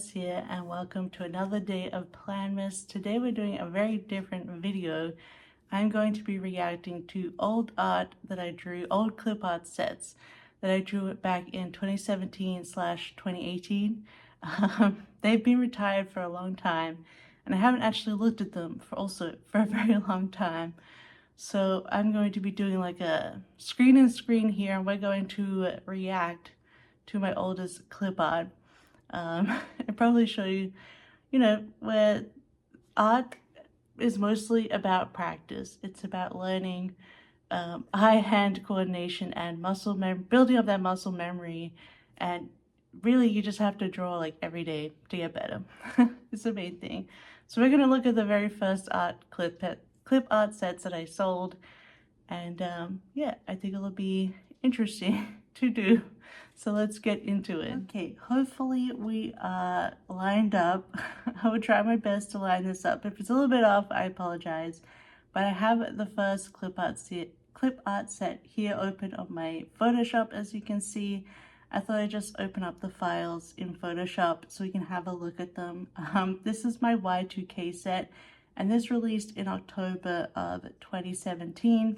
Jess here, and welcome to another day of Planmas. Today we're doing a very different video. I'm going to be reacting to old art that I drew, old clip art sets that I drew back in 2017/2018. They've been retired for a long time, and I haven't actually looked at them for a very long time. So I'm going to be doing like a screen and screen here, and we're going to react to my oldest clip art. And probably show you, where art is mostly about practice. It's about learning eye-hand coordination and building up that muscle memory. And really, you just have to draw like every day to get better. It's the main thing. So we're going to look at the very first clip art sets that I sold. And yeah, I think it'll be interesting to do. So let's get into it. Okay, hopefully we are lined up. I will try my best to line this up. If it's a little bit off, I apologize. But I have the first clip art set here open on my Photoshop, as you can see. I thought I'd just open up the files in Photoshop so we can have a look at them. This is my Y2K set, and this released in October of 2017.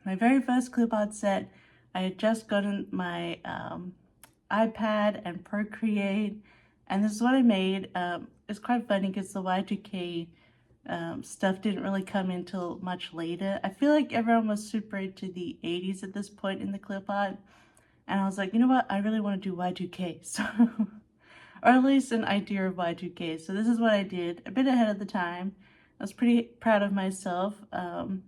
My very first clip art set. I had just gotten my iPad and Procreate, and this is what I made. It's quite funny because the Y2K stuff didn't really come in until much later. I feel like everyone was super into the 80s at this point in the clip art, and I was like, you know what, I really want to do Y2K, so or at least an idea of Y2K. So this is what I did, a bit ahead of the time. I was pretty proud of myself. So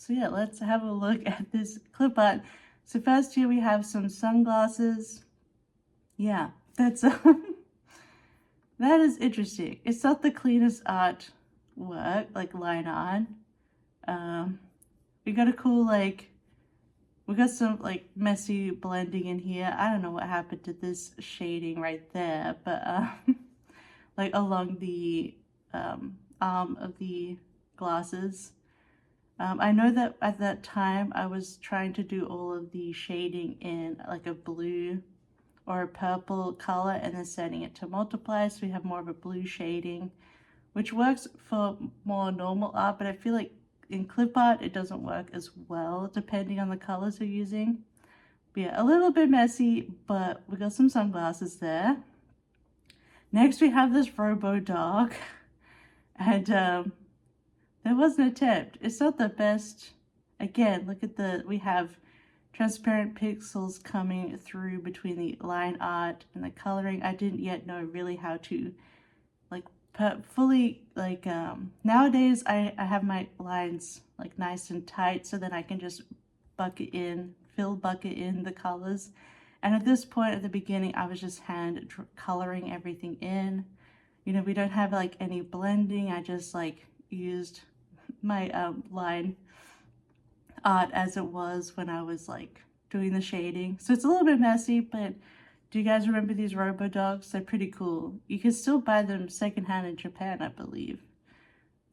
yeah, let's have a look at this clip art. So first here we have some sunglasses. Yeah, that's that is interesting. It's not the cleanest art work, like line art. We got a cool we got some like messy blending in here. I don't know what happened to this shading right there, but like along the arm of the glasses. I know that at that time I was trying to do all of the shading in like a blue or a purple color and then setting it to multiply, so we have more of a blue shading, which works for more normal art, but I feel like in clip art it doesn't work as well depending on the colors you're using. But yeah, a little bit messy, but we got some sunglasses there. Next we have this robo dog, and there was an attempt. It's not the best. Again, look at we have transparent pixels coming through between the line art and the coloring. I didn't yet know really how to fully nowadays I have my lines like nice and tight, so then I can just bucket in the colors. And at this point at the beginning, I was just hand coloring everything in. We don't have like any blending. I just used my line art as it was when I was doing the shading. So it's a little bit messy, but do you guys remember these robo dogs? They're pretty cool. You can still buy them secondhand in Japan, I believe.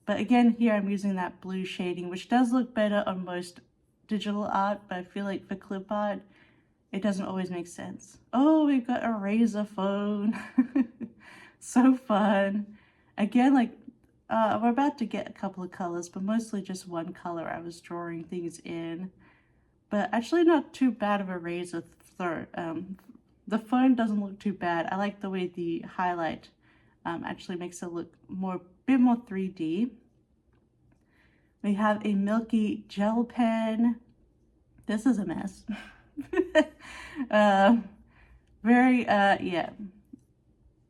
But again, here I'm using that blue shading, which does look better on most digital art, but I feel like for clip art, it doesn't always make sense. Oh, we've got a razor phone. So fun. Again, we're about to get a couple of colors, but mostly just one color I was drawing things in. But actually not too bad of a razor throat. The phone doesn't look too bad. I like the way the highlight actually makes it look a bit more 3D. We have a milky gel pen. This is a mess. Yeah.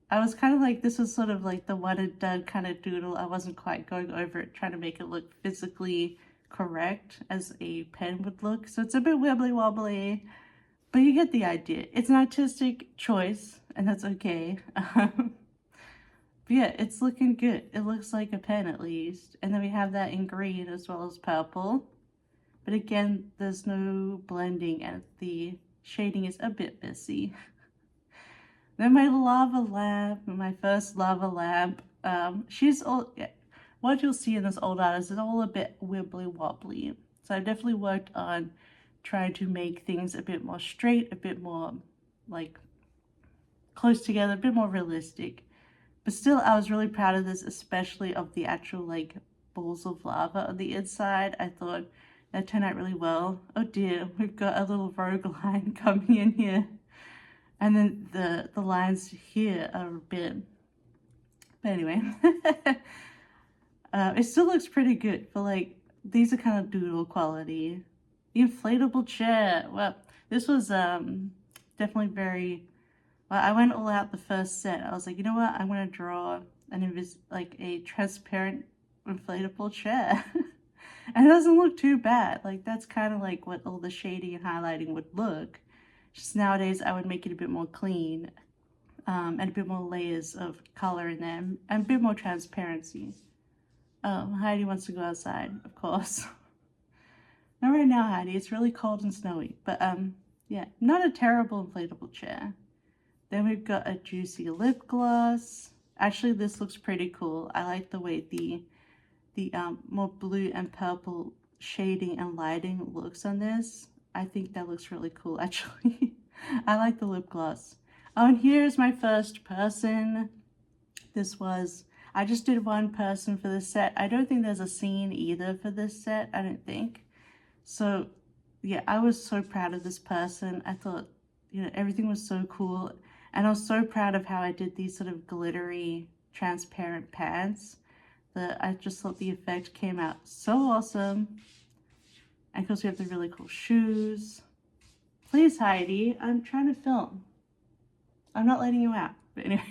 I was kind of this was sort of the one and done kind of doodle. I wasn't quite going over it, trying to make it look physically correct as a pen would look. So it's a bit wibbly wobbly, but you get the idea. It's an artistic choice, and that's okay. But yeah, it's looking good. It looks like a pen at least. And then we have that in green as well as purple. But again, there's no blending and the shading is a bit messy. Then my lava lamp, my first lava lamp. What you'll see in this old art is it's all a bit wibbly wobbly. So I've definitely worked on trying to make things a bit more straight, a bit more close together, a bit more realistic. But still, I was really proud of this, especially of the actual like balls of lava on the inside. I thought that turned out really well. Oh dear, we've got a little rogue line coming in here. And then the lines here are a bit, but anyway. It still looks pretty good for like, these are kind of doodle quality. The inflatable chair. Well, this was definitely very, well, I went all out the first set. I was like, you know what? I'm going to draw like a transparent inflatable chair. And it doesn't look too bad. Like, that's kind of like what all the shading and highlighting would look. Just nowadays, I would make it a bit more clean and a bit more layers of color in there and a bit more transparency. Heidi wants to go outside, of course. Not right now, Heidi. It's really cold and snowy. But yeah, not a terrible inflatable chair. Then we've got a juicy lip gloss. Actually, this looks pretty cool. I like the way the more blue and purple shading and lighting looks on this. I think that looks really cool, actually. I like the lip gloss. Oh, and here's my first person. I just did one person for this set. I don't think there's a scene either for this set, I don't think. So, yeah, I was so proud of this person. I thought, you know, everything was so cool. And I was so proud of how I did these sort of glittery, transparent pants. I just thought the effect came out so awesome. And of course we have the really cool shoes. Please, Heidi, I'm trying to film. I'm not letting you out. But anyway.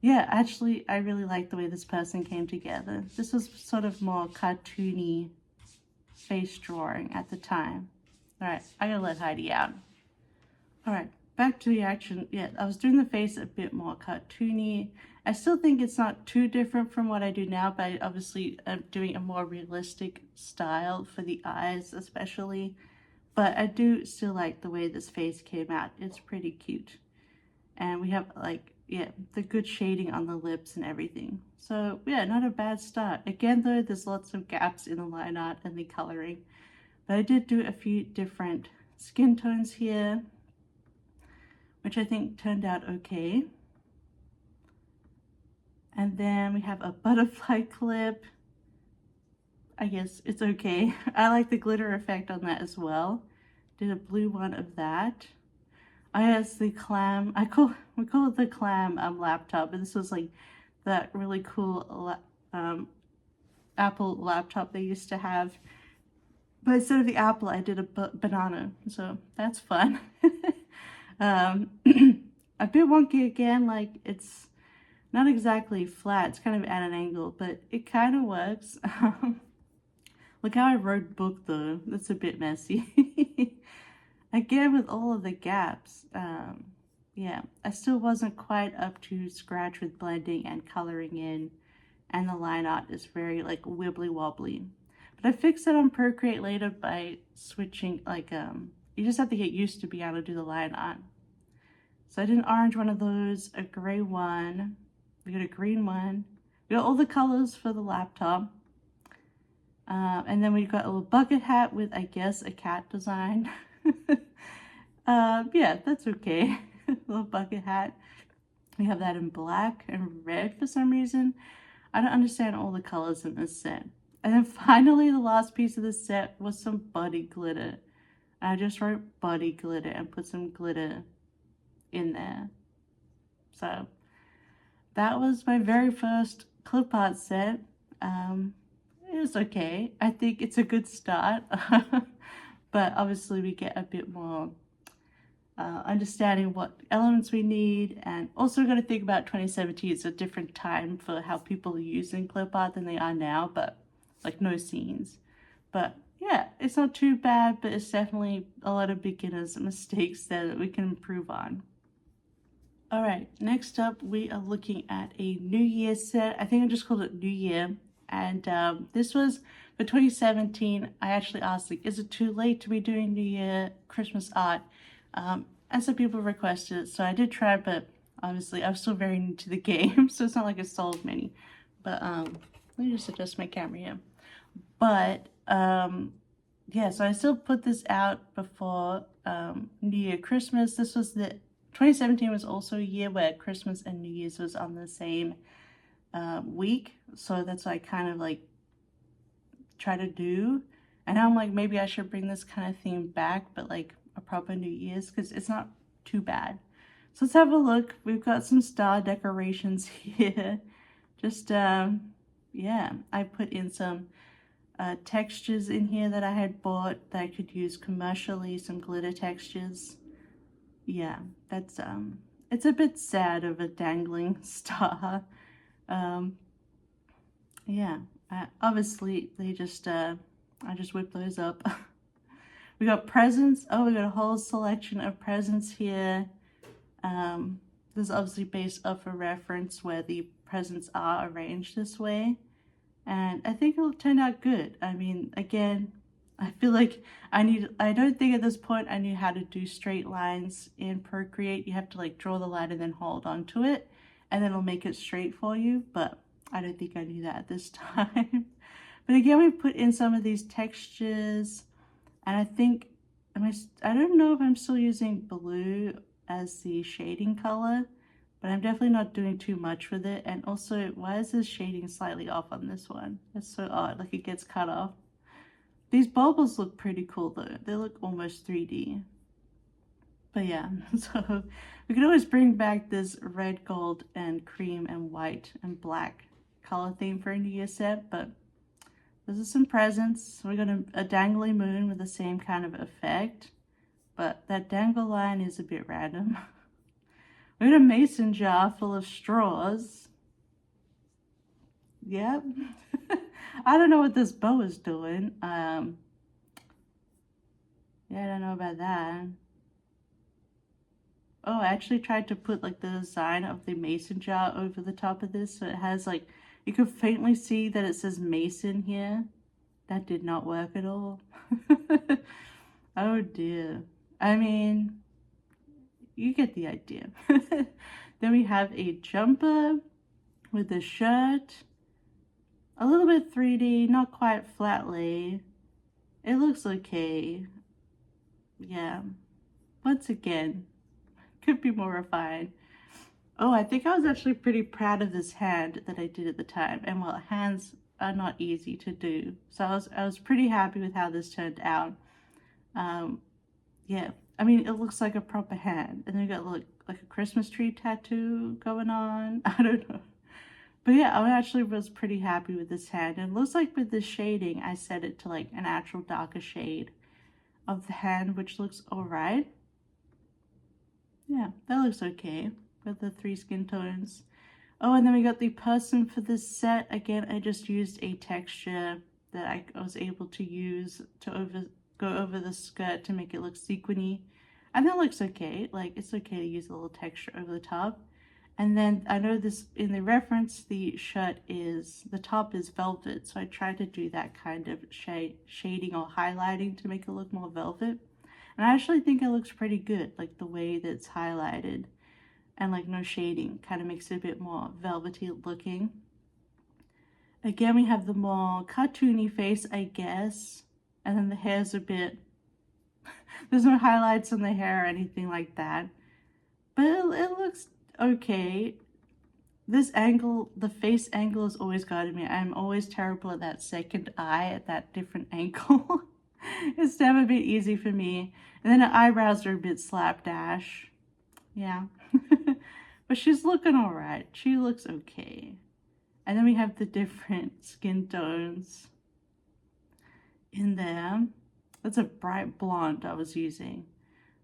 Yeah, actually, I really like the way this person came together. This was sort of more cartoony face drawing at the time. All right, I gotta let Heidi out. All right, back to the action. Yeah, I was doing the face a bit more cartoony. I still think it's not too different from what I do now, but I obviously am doing a more realistic style for the eyes especially. But I do still like the way this face came out. It's pretty cute. And we have like, yeah, the good shading on the lips and everything. So yeah, not a bad start. Again though, there's lots of gaps in the line art and the coloring. But I did do a few different skin tones here, which I think turned out okay. And then we have a butterfly clip. I guess it's okay. I like the glitter effect on that as well. Did a blue one of that. I has the clam. We call it the clam laptop, and this was like that really cool Apple laptop they used to have. But instead of the apple, I did a banana, so that's fun. A bit wonky again, like it's not exactly flat. It's kind of at an angle, but it kind of works. Look how I wrote book though. That's a bit messy. Again, with all of the gaps, yeah, I still wasn't quite up to scratch with blending and coloring in, and the line art is very like wibbly wobbly. But I fixed it on Procreate later by switching, like, you just have to get used to being able to do the line art. So I did an orange one of those, a gray one, we got a green one, we got all the colors for the laptop. And then we got a little bucket hat with, I guess, a cat design. Yeah, that's okay. Little bucket hat. We have that in black and red for some reason. I don't understand all the colors in this set. And then finally, the last piece of this set was some buddy glitter. I just wrote buddy glitter and put some glitter in there. So that was my very first clip art set. It was okay. I think it's a good start. But obviously we get a bit more understanding what elements we need, and also got to think about 2017. It's a different time for how people are using clip art than they are now, but like no scenes. But yeah, it's not too bad, but it's definitely a lot of beginners' mistakes there that we can improve on. All right, next up we are looking at a New Year set. I think I just called it New Year. And this was for 2017. I actually asked, like, is it too late to be doing New Year Christmas art? And some people requested it, so I did try, but obviously I'm still very new to the game, so it's not like I solved many. But let me just adjust my camera here. But yeah, so I still put this out before New Year Christmas. This was the 2017 was also a year where Christmas and New Year's was on the same week, so that's what I kind of like try to do. And now I'm like, maybe I should bring this kind of theme back, but like a proper New Year's, because it's not too bad. So let's have a look. We've got some star decorations here. Just yeah, I put in some textures in here that I had bought that I could use commercially, some glitter textures. Yeah, that's it's a bit sad of a dangling star. Yeah, obviously they just I just whipped those up. We got presents. Oh, we got a whole selection of presents here. This is obviously based off a reference where the presents are arranged this way, and I think it'll turn out good. I mean, again, I feel like I don't think at this point I knew how to do straight lines in Procreate. You have to like draw the line and then hold on to it, and then it'll make it straight for you, but I don't think I knew that this time. But again, we put in some of these textures, and I think, I don't know if I'm still using blue as the shading color, but I'm definitely not doing too much with it. And also, why is this shading slightly off on this one? That's so odd, like it gets cut off. These baubles look pretty cool though. They look almost 3D. But yeah, so we could always bring back this red, gold, and cream, and white, and black color theme for a New Year set, but this is some presents. We got a dangly moon with the same kind of effect, but that dangle line is a bit random. We got a mason jar full of straws. Yep. I don't know what this bow is doing. Yeah, I don't know about that. Oh, I actually tried to put like the design of the mason jar over the top of this, so it has like, you can faintly see that it says mason here. That did not work at all. Oh dear. I mean, you get the idea. Then we have a jumper with a shirt. A little bit 3D, not quite flat lay. It looks okay. Yeah. Once again, could be more refined. Oh, I think I was actually pretty proud of this hand that I did at the time. And well, hands are not easy to do. So I was pretty happy with how this turned out. Yeah, I mean, it looks like a proper hand. And then you got like a Christmas tree tattoo going on. I don't know. But yeah, I actually was pretty happy with this hand. And it looks like with the shading, I set it to like an actual darker shade of the hand, which looks alright. Yeah, that looks okay with the 3 skin tones. Oh, and then we got the person for this set. Again, I just used a texture that I was able to use to go over the skirt to make it look sequiny. And that looks okay. Like, it's okay to use a little texture over the top. And then I know this in the reference, the top is velvet. So I tried to do that kind of shading or highlighting to make it look more velvet. And I actually think it looks pretty good, like the way that it's highlighted and like no shading kind of makes it a bit more velvety looking. Again, we have the more cartoony face, I guess. And then the hair's a bit, there's no highlights on the hair or anything like that. But it looks okay. This angle, the face angle has always gotten me. I'm always terrible at that second eye at that different angle. It's never been easy for me. And then her eyebrows are a bit slapdash. Yeah. But she's looking all right. She looks okay. And then we have the different skin tones in there. That's a bright blonde I was using.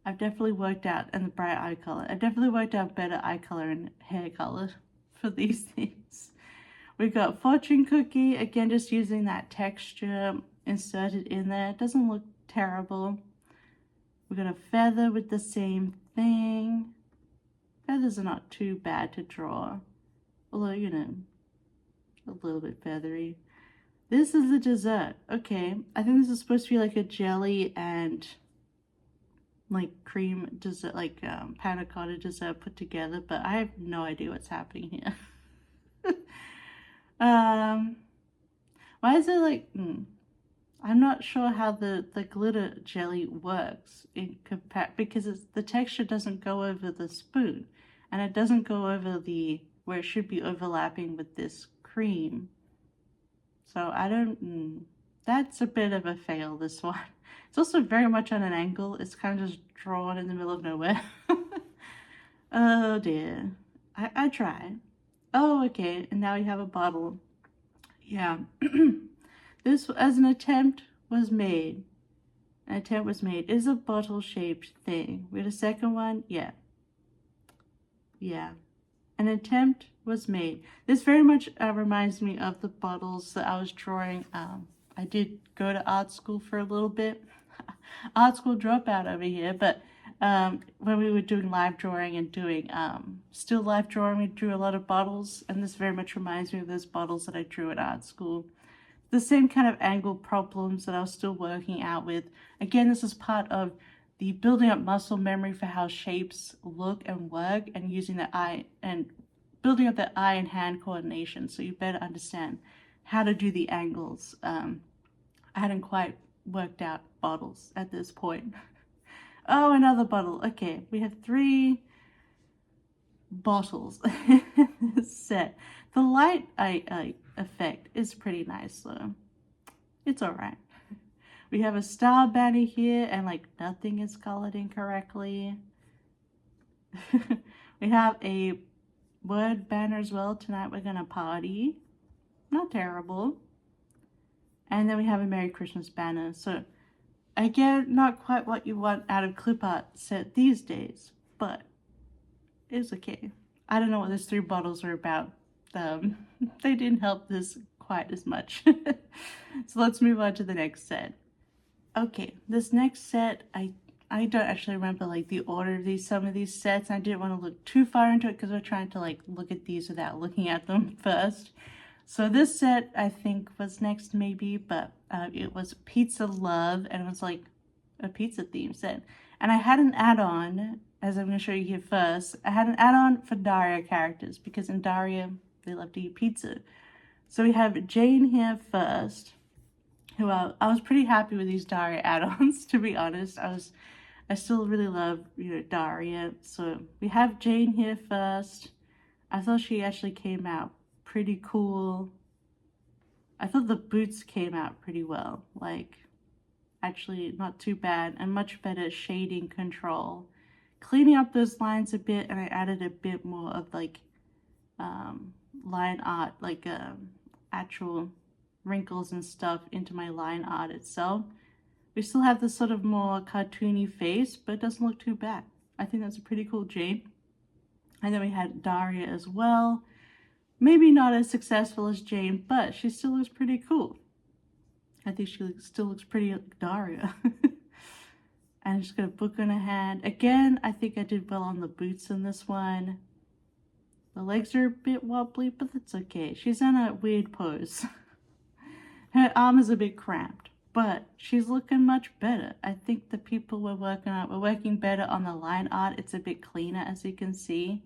I've definitely worked out, and the bright eye color. I've definitely worked out better eye color and hair color for these things. We've got fortune cookie, again, just using that texture inserted in there. It doesn't look terrible. We've got a feather with the same thing. Feathers are not too bad to draw, although, you know, a little bit feathery. This is the dessert. Okay, I think this is supposed to be like a jelly and like cream dessert, like panna cotta dessert put together, but I have no idea what's happening here. Why is it like, I'm not sure how the glitter jelly works because the texture doesn't go over the spoon, and it doesn't go over where it should be overlapping with this cream. So I don't, that's a bit of a fail, this one. It's also very much on an angle. It's kind of just drawn in the middle of nowhere. Oh dear. I tried. Oh, okay, and now we have a bottle. Yeah. This, as an attempt was made. An attempt was made. Is a bottle-shaped thing. We had a second one. Yeah. Yeah. An attempt was made. This very much reminds me of the bottles that I was drawing. I did go to art school for a little bit. Art school dropout over here, but when we were doing live drawing and doing still life drawing, we drew a lot of bottles, and this very much reminds me of those bottles that I drew at art school. The same kind of angle problems that I was still working out with. Again, this is part of the building up muscle memory for how shapes look and work, and using the eye and building up the eye and hand coordination, so you better understand how to do the angles. I hadn't quite worked out bottles at this point. Oh, another bottle. Okay, we have 3 bottles in this set. The light effect is pretty nice though. It's alright. We have a star banner here, and like nothing is colored incorrectly. We have a word banner as well. Tonight we're gonna party. Not terrible. And then we have a Merry Christmas banner. So again, not quite what you want out of clip art set these days, but it's okay. I don't know what those 3 bottles are about. They didn't help this quite as much. So let's move on to the next set. Okay, this next set, I don't actually remember like the order of some of these sets. I didn't want to look too far into it because we're trying to like look at these without looking at them first. So this set I think was next maybe, but it was Pizza Love, and it was like a pizza theme set. And I had an add-on, as I'm going to show you here first. I had an add-on for Daria characters, because in Daria they love to eat pizza. So we have Jane here first, who I was pretty happy with these Daria add-ons, to be honest. I still really love, you know, Daria. So we have Jane here first. I thought she actually came out pretty cool. I thought the boots came out pretty well. Like, actually not too bad, and much better shading control. Cleaning up those lines a bit, and I added a bit more of like line art, like actual wrinkles and stuff into my line art itself. We still have this sort of more cartoony face, but it doesn't look too bad. I think that's a pretty cool Jane. And then we had Daria as well. Maybe not as successful as Jane, but she still looks pretty cool. I think she still looks pretty like Daria. And she's got a book on her hand. Again, I think I did well on the boots in this one. The legs are a bit wobbly, but that's okay. She's in a weird pose. Her arm is a bit cramped, but she's looking much better. I think the people we're working better on the line art. It's a bit cleaner, as you can see.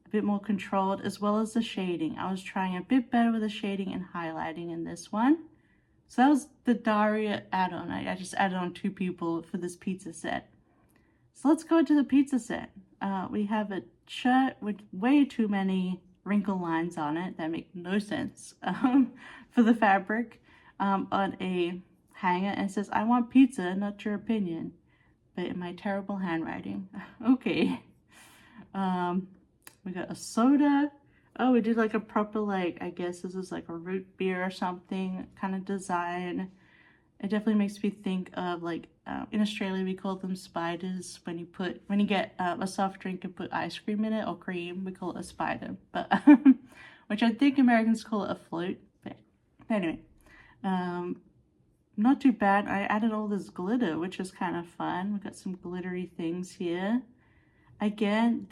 A bit more controlled, as well as the shading. I was trying a bit better with the shading and highlighting in this one. So that was the Daria add-on. I just added on 2 people for this pizza set. So let's go into the pizza set. We have a shirt with way too many wrinkle lines on it that make no sense for the fabric, on a hanger, and it says, "I want pizza, not your opinion," but in my terrible handwriting. Okay. We got a soda. Oh, we did like a proper, like, I guess this is like a root beer or something kind of design. It definitely makes me think of like, in Australia we call them spiders. When you get a soft drink and put ice cream in it, or cream, we call it a spider. But which I think Americans call it a float. But anyway, not too bad. I added all this glitter, which is kind of fun. We got some glittery things here. Again,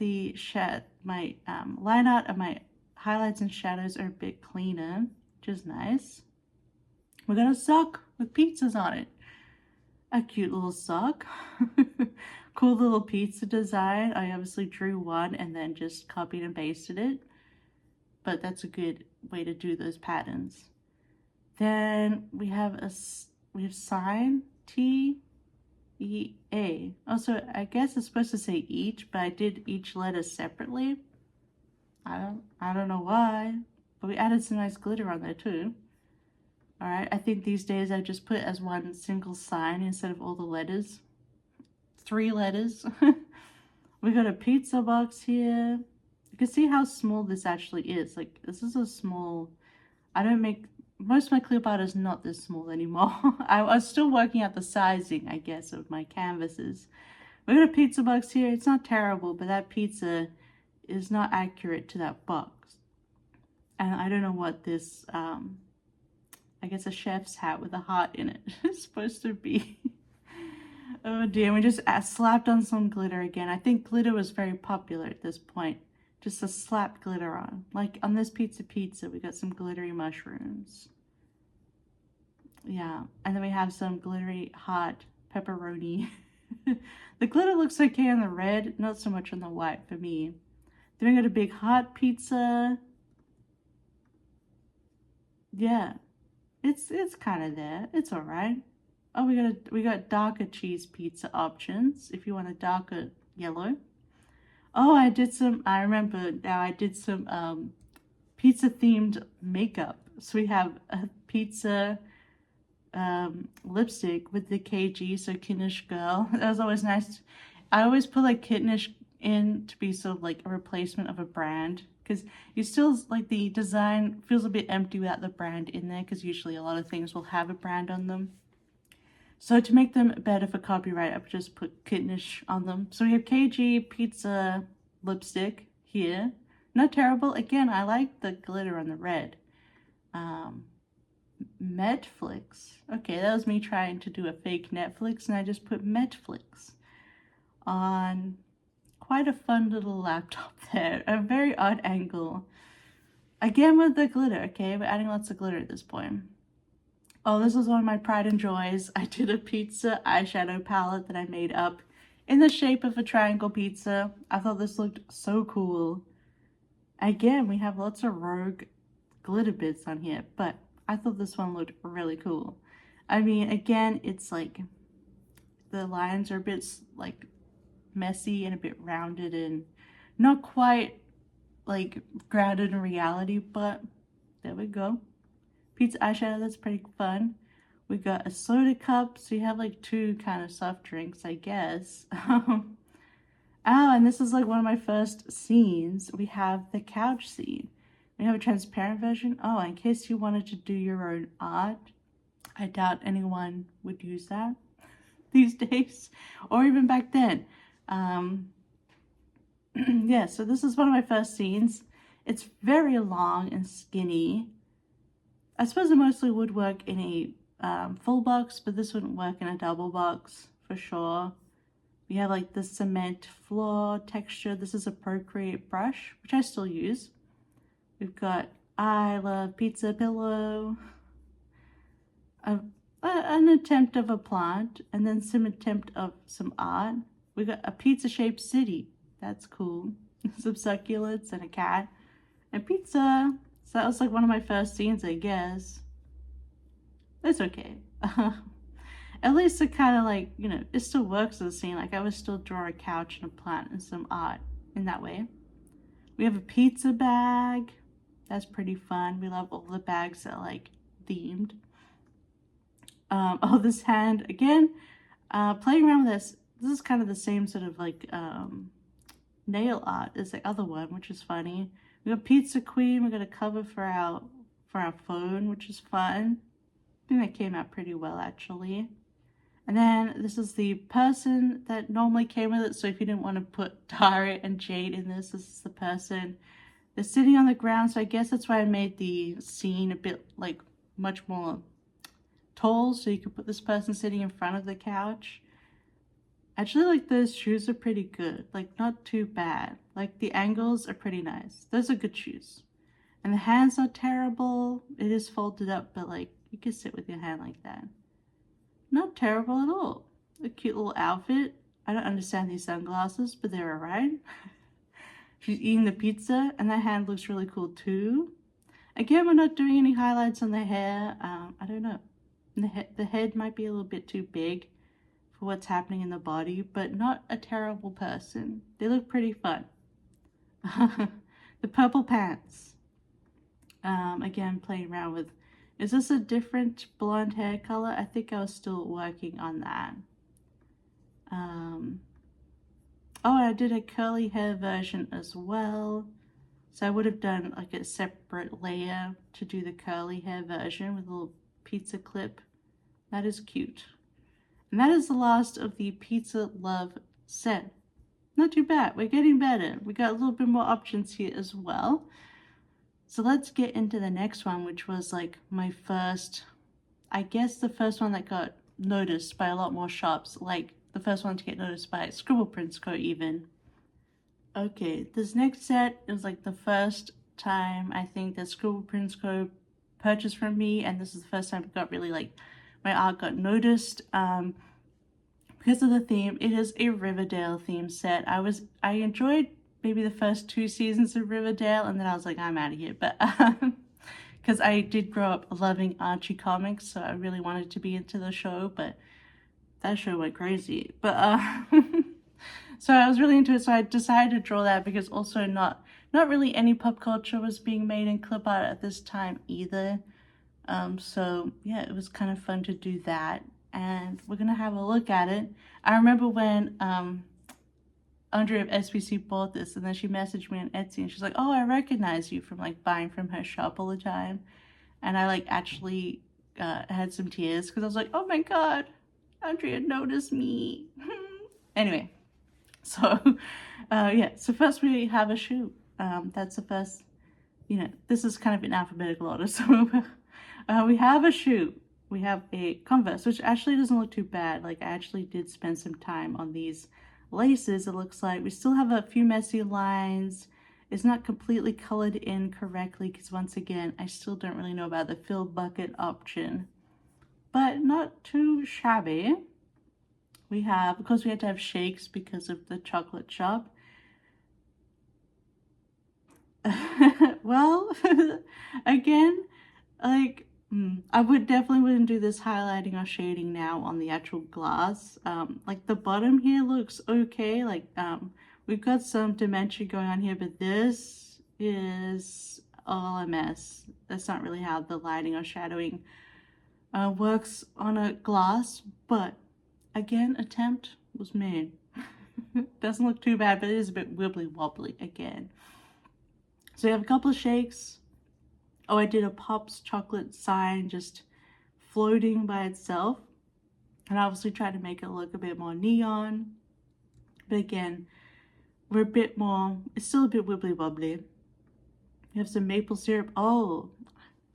my line art of my highlights and shadows are a bit cleaner, which is nice. We got a sock with pizzas on it. A cute little sock. Cool little pizza design. I obviously drew one and then just copied and pasted it, but that's a good way to do those patterns. Then we have We have sign, T, E, A. Also, I guess it's supposed to say each, but I did each letter separately. I don't know why, but we added some nice glitter on there too. All right, I think these days I just put it as one single sign instead of all the letters. 3 letters. We got a pizza box here. You can see how small this actually is. Like, this is a small, most of my clip art is not this small anymore. I was still working out the sizing, I guess, of my canvases. We got a pizza box here. It's not terrible, but that pizza is not accurate to that box. And I don't know what this, I guess a chef's hat with a heart in it is supposed to be. Oh dear, we just slapped on some glitter again. I think glitter was very popular at this point. Just to slap glitter on. Like on this pizza, we got some glittery mushrooms. Yeah, and then we have some glittery hot pepperoni. The glitter looks okay on the red, not so much on the white for me. Then we got a big hot pizza. Yeah, it's kind of there. It's all right. Oh, we got darker cheese pizza options if you want a darker yellow. Oh, I remember now, I did some pizza themed makeup. So we have a pizza lipstick with the KG, so Kittenish Girl. That was always nice. I always put like Kittenish in to be sort of like a replacement of a brand, because you still, like, the design feels a bit empty without the brand in there, because usually a lot of things will have a brand on them. So to make them better for copyright, I've just put Kittenish on them. So we have KG pizza lipstick here. Not terrible. Again, I like the glitter on the red. Netflix. Okay, that was me trying to do a fake Netflix, and I just put Netflix on quite a fun little laptop there. A very odd angle. Again with the glitter, okay? We're adding lots of glitter at this point. Oh, this was one of my pride and joys. I did a pizza eyeshadow palette that I made up in the shape of a triangle pizza. I thought this looked so cool. Again, we have lots of rogue glitter bits on here, but I thought this one looked really cool. I mean, again, it's like the lines are a bit like messy and a bit rounded and not quite like grounded in reality, but there we go. Pizza eyeshadow, that's pretty fun. We got a soda cup, so you have like 2 kind of soft drinks, I guess. Oh, and this is like one of my first scenes. We have the couch scene. We have a transparent version. Oh, in case you wanted to do your own art. I doubt anyone would use that these days, or even back then. Yeah, so this is one of my first scenes. It's very long and skinny. I suppose it mostly would work in a full box, but this wouldn't work in a double box for sure. We have like the cement floor texture. This is a Procreate brush, which I still use. We've got I love pizza pillow, an attempt of a plant, and then some attempt of some art. We got a pizza shaped city. That's cool. Some succulents and a cat and pizza. So that was like one of my first scenes, I guess. It's okay. At least it kind of like, you know, it still works as a scene. Like I would still draw a couch and a plant and some art in that way. We have a pizza bag. That's pretty fun. We love all the bags that are like themed. Oh, this hand again. Playing around with this. This is kind of the same sort of like nail art as the other one, which is funny. We got Pizza Queen. We got a cover for our phone, which is fun. I think that came out pretty well actually. And then this is the person that normally came with it. So if you didn't want to put Tara and Jade in this is the person. They're sitting on the ground. So I guess that's why I made the scene a bit like much more tall. So you could put this person sitting in front of the couch. Actually, like those shoes are pretty good. Like not too bad. Like the angles are pretty nice. Those are good shoes. And the hand's not terrible. It is folded up, but like you can sit with your hand like that. Not terrible at all. A cute little outfit. I don't understand these sunglasses, but they're alright. She's eating the pizza, and that hand looks really cool too. Again, we're not doing any highlights on the hair. I don't know. The head might be a little bit too big for what's happening in the body, but not a terrible person. They look pretty fun. The purple pants. Again, playing around with, is this a different blonde hair color? I think I was still working on that. Oh, I did a curly hair version as well. So I would have done like a separate layer to do the curly hair version with a little pizza clip. That is cute. And that is the last of the Pizza Love set. Not too bad. We're getting better. We got a little bit more options here as well. So let's get into the next one, which was like my first, I guess the first one that got noticed by a lot more shops, like the first one to get noticed by Scribble Prints Co even. Okay, this next set is like the first time I think that Scribble Prints Co purchased from me, and this is the first time it got really like, my art got noticed. Because of the theme, it is a Riverdale theme set. I enjoyed maybe the first 2 seasons of Riverdale, and then I was like, I'm out of here. But because I did grow up loving Archie comics, so I really wanted to be into the show, but that show went crazy. But so I was really into it, so I decided to draw that, because also not really any pop culture was being made in clip art at this time either. So yeah, it was kind of fun to do that, and we're gonna have a look at it. I remember when Andrea of SBC bought this, and then she messaged me on Etsy, and she's like, oh, I recognize you from like buying from her shop all the time. And I like actually had some tears, because I was like, oh my god, Andrea noticed me. Anyway, so yeah, so first we have a shoe. That's the first, you know, this is kind of in alphabetical order. So we have a shoe. We have a Converse, which actually doesn't look too bad. Like, I actually did spend some time on these laces. It looks like we still have a few messy lines. It's not completely colored in correctly, because once again, I still don't really know about the fill bucket option, but not too shabby. We have, of course, we had to have shakes because of the chocolate shop. Well, again, like, I definitely wouldn't do this highlighting or shading now on the actual glass. Like the bottom here looks okay. Like we've got some dimension going on here, but this is all a mess. That's not really how the lighting or shadowing works on a glass. But again, attempt was made. Doesn't look too bad, but it is a bit wibbly wobbly again. So we have a couple of shakes. Oh, I did a Pops chocolate sign just floating by itself. And obviously tried to make it look a bit more neon. But again, we're a bit more, it's still a bit wibbly wobbly. We have some maple syrup. Oh,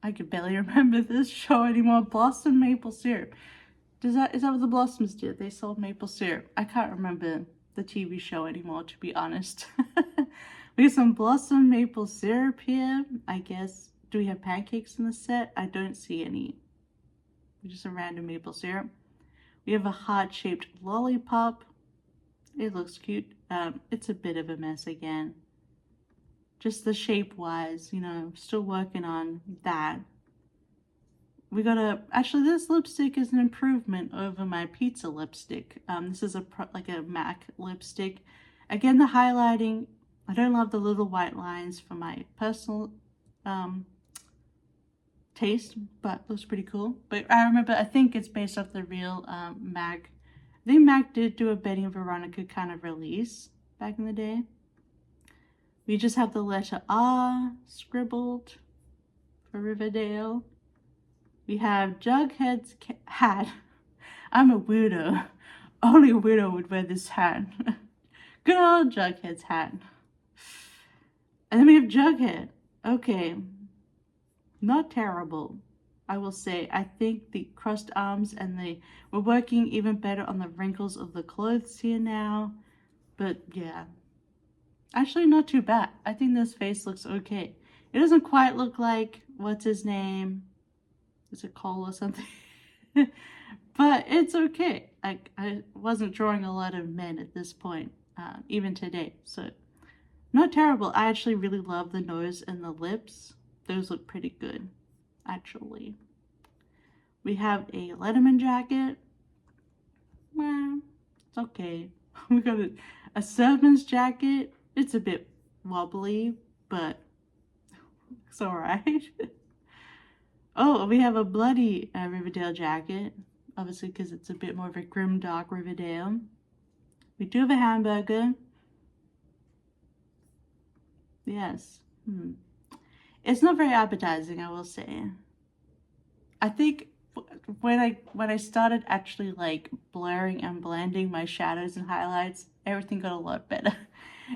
I could barely remember this show anymore. Blossom maple syrup. Is that what the Blossoms did? They sold maple syrup. I can't remember the TV show anymore, to be honest. We have some Blossom maple syrup here, I guess. Do we have pancakes in the set? I don't see any. Just a random maple syrup. We have a heart-shaped lollipop. It looks cute. It's a bit of a mess again. Just the shape-wise, you know, still working on that. We got actually this lipstick is an improvement over my pizza lipstick. This is like a MAC lipstick. Again, the highlighting, I don't love the little white lines for my personal taste, but looks pretty cool. But I remember, I think it's based off the real MAC. I think MAC did do a Betty and Veronica kind of release back in the day. We just have the letter R scribbled for Riverdale. We have Jughead's hat. I'm a weirdo. Only a weirdo would wear this hat. Good old Jughead's hat. And then we have Jughead. Okay. Not terrible, I will say. I think the crossed arms and we're working even better on the wrinkles of the clothes here now. But yeah. Actually, not too bad. I think this face looks okay. It doesn't quite look like, what's his name? Is it Cole or something? But it's okay. I wasn't drawing a lot of men at this point, even today. So not terrible. I actually really love the nose and the lips. Those look pretty good, actually. We have a Letterman jacket. Well, it's okay. We got a servant's jacket. It's a bit wobbly, but it's alright. Oh, we have a bloody Riverdale jacket. Obviously, because it's a bit more of a grim, dark Riverdale. We do have a hamburger. Yes. It's not very appetizing, I will say. I think when I started actually like blurring and blending my shadows and highlights, everything got a lot better.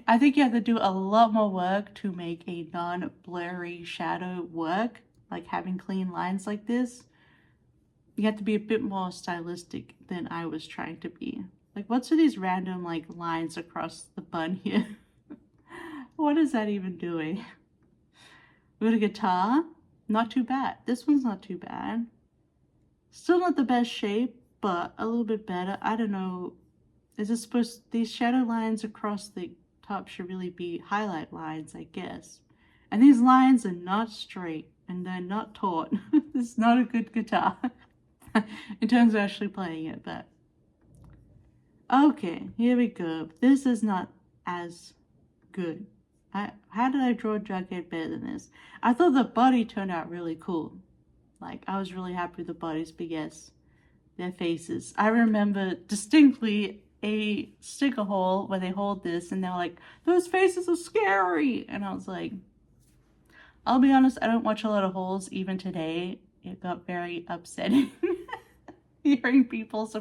I think you have to do a lot more work to make a non-blurry shadow work, like having clean lines like this. You have to be a bit more stylistic than I was trying to be. Like, what's with these random like lines across the bun here? What is that even doing? We got a guitar. Not too bad. This one's not too bad. Still not the best shape, but a little bit better. I don't know. Is it supposed... These shadow lines across the top should really be highlight lines, I guess. And these lines are not straight, and they're not taut. It's not a good guitar in terms of actually playing it, but... Okay, here we go. This is not as good. How did I draw a jacket better than this? I thought the body turned out really cool. Like, I was really happy with the bodies, but yes, their faces. I remember distinctly a sticker haul where they hold this and they're like, those faces are scary. And I was like, I'll be honest, I don't watch a lot of hauls even today. It got very upsetting hearing people's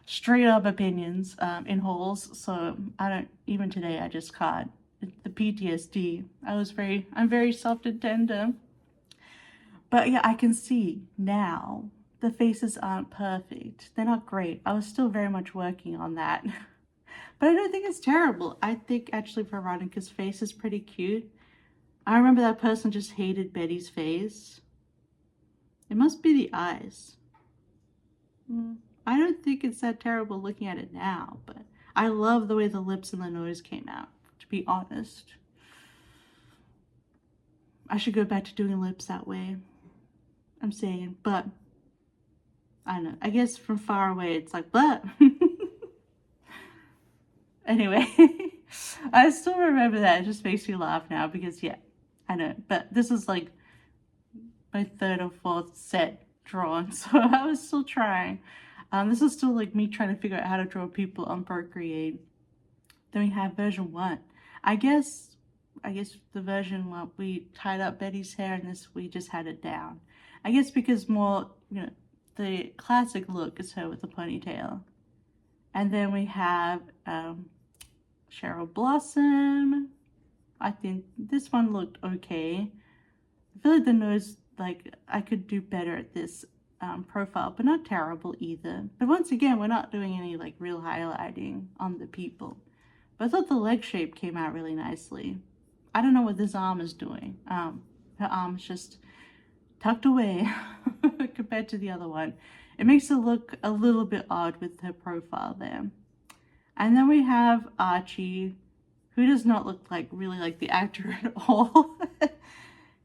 straight up opinions in hauls. So I don't, even today, I just can't. The PTSD. I'm very soft and tender. But yeah, I can see now the faces aren't perfect. They're not great. I was still very much working on that. But I don't think it's terrible. I think actually Veronica's face is pretty cute. I remember that person just hated Betty's face. It must be the eyes. I don't think it's that terrible looking at it now, but I love the way the lips and the nose came out, to be honest. I should go back to doing lips that way. I'm saying, but I don't know. I guess from far away it's like, but anyway, I still remember that. It just makes me laugh now because yeah, I know. But this is like my third or fourth set drawn, so I was still trying. This is still like me trying to figure out how to draw people on Procreate. Then we have version 1. I guess the version 1 we tied up Betty's hair, and this we just had it down. I guess because more, you know, the classic look is her with the ponytail. And then we have Cheryl Blossom. I think this one looked okay. I feel like the nose, like, I could do better at this profile, but not terrible either. But once again, we're not doing any like real highlighting on the people. But I thought the leg shape came out really nicely. I don't know what this arm is doing. Her arm's just tucked away compared to the other one. It makes it look a little bit odd with her profile there. And then we have Archie, who does not look like really like the actor at all.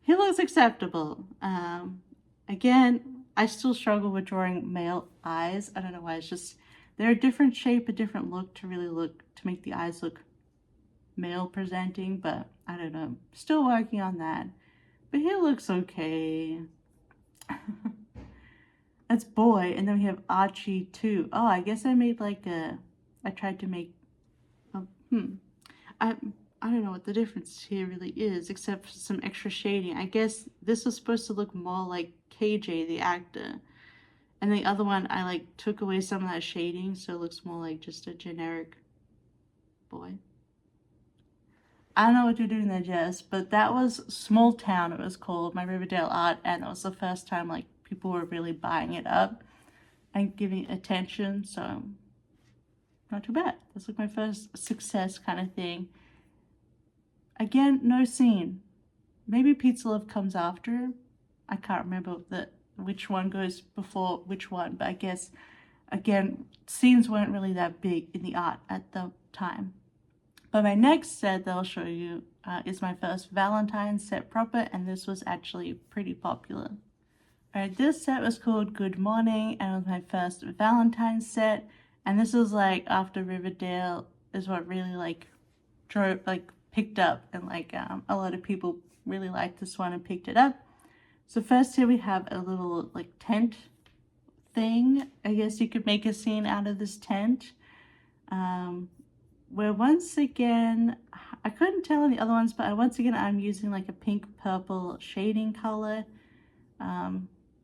He looks acceptable. Again, I still struggle with drawing male eyes. I don't know why. It's just they're a different shape, a different look to make the eyes look male presenting, but I don't know. Still working on that. But he looks okay. That's boy, and then we have Archie too. Oh, I guess I made like I tried to make I don't know what the difference here really is, except for some extra shading. I guess this was supposed to look more like KJ, the actor. And the other one, I like took away some of that shading, so it looks more like just a generic boy. I don't know what you're doing there, Jess, but that was Small Town, it was called, my Riverdale art, and that was the first time like people were really buying it up and giving attention, so not too bad. That's like my first success kind of thing. Again, no scene. Maybe Pizza Love comes after. I can't remember which one goes before which one, but I guess, again, scenes weren't really that big in the art at the time. But my next set that I'll show you is my first Valentine's set proper, and this was actually pretty popular. Alright, this set was called Good Morning, and it was my first Valentine's set. And this was like after Riverdale is what really like picked up, and like a lot of people really liked this one and picked it up. So first here we have a little like tent thing. I guess you could make a scene out of this tent. Where once again, I couldn't tell in the other ones, but once again I'm using like a pink purple shading color.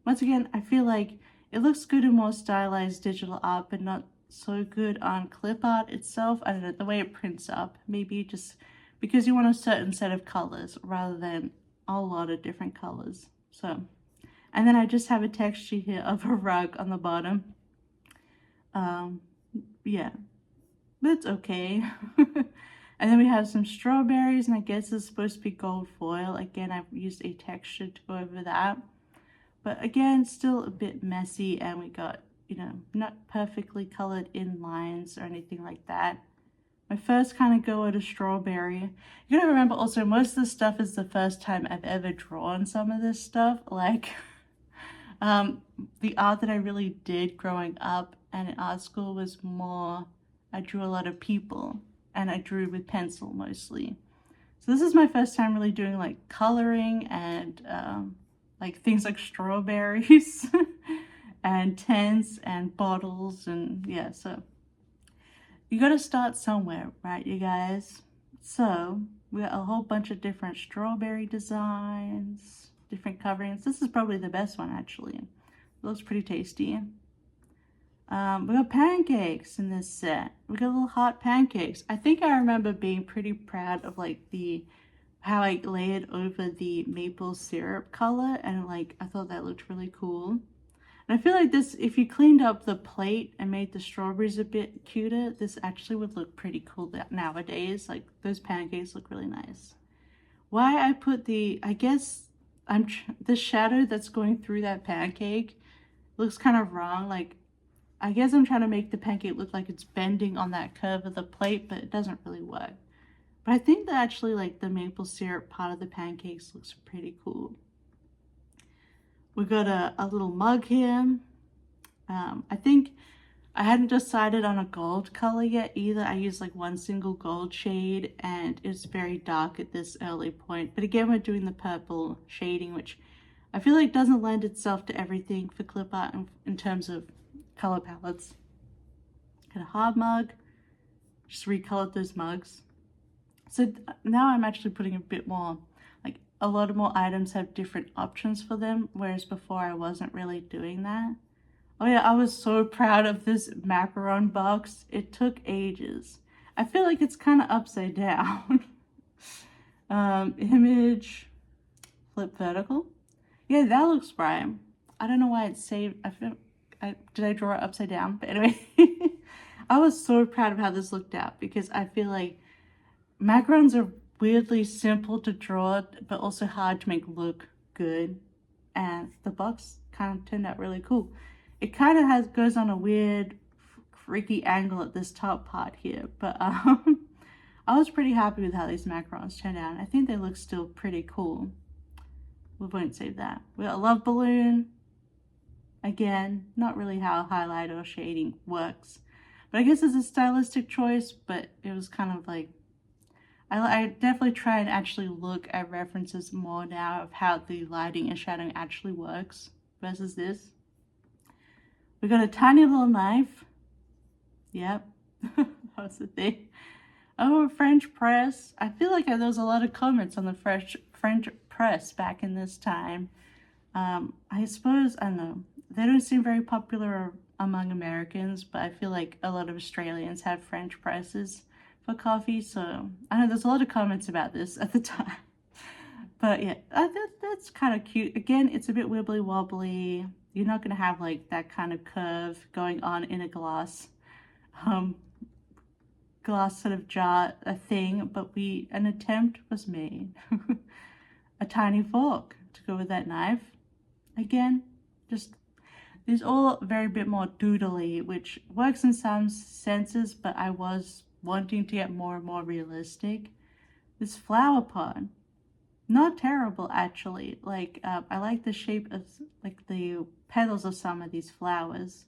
Once again, I feel like it looks good in more stylized digital art, but not so good on clip art itself. I don't know, the way it prints up, maybe just because you want a certain set of colors rather than a lot of different colors. So, and then I just have a texture here of a rug on the bottom. Yeah, but it's okay. And then we have some strawberries, and I guess it's supposed to be gold foil. Again, I've used a texture to go over that. But again, still a bit messy, and we got, you know, not perfectly colored in lines or anything like that. My first kind of go at a strawberry. You gotta remember also, most of this stuff is the first time I've ever drawn some of this stuff. Like, the art that I really did growing up and in art school was more, I drew a lot of people, and I drew with pencil mostly. So this is my first time really doing like coloring and like things like strawberries and tents and bottles, and yeah, so you gotta start somewhere, right, you guys? So we got a whole bunch of different strawberry designs, different coverings. This is probably the best one, actually. It looks pretty tasty. We got pancakes in this set. We got little hot pancakes. I think I remember being pretty proud of like how I layered over the maple syrup color, and like I thought that looked really cool. And I feel like this, if you cleaned up the plate and made the strawberries a bit cuter, this actually would look pretty cool nowadays. Like those pancakes look really nice. Why I put I guess the shadow that's going through that pancake looks kind of wrong. Like I guess I'm trying to make the pancake look like it's bending on that curve of the plate, but it doesn't really work. But I think that actually like the maple syrup part of the pancakes looks pretty cool. We got a little mug here. I think I hadn't decided on a gold color yet either. I used like one single gold shade, and it's very dark at this early point. But again, we're doing the purple shading, which I feel like doesn't lend itself to everything for clip art in terms of color palettes. Got a hard mug. Just recolored those mugs. So now I'm actually putting a bit more, like a lot of more items have different options for them, whereas before I wasn't really doing that. Oh yeah, I was so proud of this macaron box. It took ages. I feel like it's kind of upside down. Image, flip vertical. Yeah, that looks right. I don't know why it's saved. Did I draw it upside down? But anyway, I was so proud of how this looked out, because I feel like macarons are weirdly simple to draw, but also hard to make look good. And the box kind of turned out really cool. It kind of goes on a weird, freaky angle at this top part here. But I was pretty happy with how these macarons turned out. I think they look still pretty cool. We won't save that. We got a love balloon. Again, not really how highlight or shading works. But I guess it's a stylistic choice, but it was kind of like, I definitely try and actually look at references more now of how the lighting and shadowing actually works versus this. We got a tiny little knife. Yep, that was the thing. Oh, French press. I feel like there was a lot of comments on the French press back in this time. I suppose, I don't know, they don't seem very popular among Americans, but I feel like a lot of Australians have French presses for coffee, so I know there's a lot of comments about this at the time. But yeah, that's kind of cute. Again, it's a bit wibbly wobbly. You're not gonna have like that kind of curve going on in a glass sort of jar thing, but an attempt was made. A tiny fork to go with that knife. Again, just these all very bit more doodly, which works in some senses, but I was wanting to get more and more realistic. This flower pot. not terrible actually. Like I like the shape of like the petals of some of these flowers.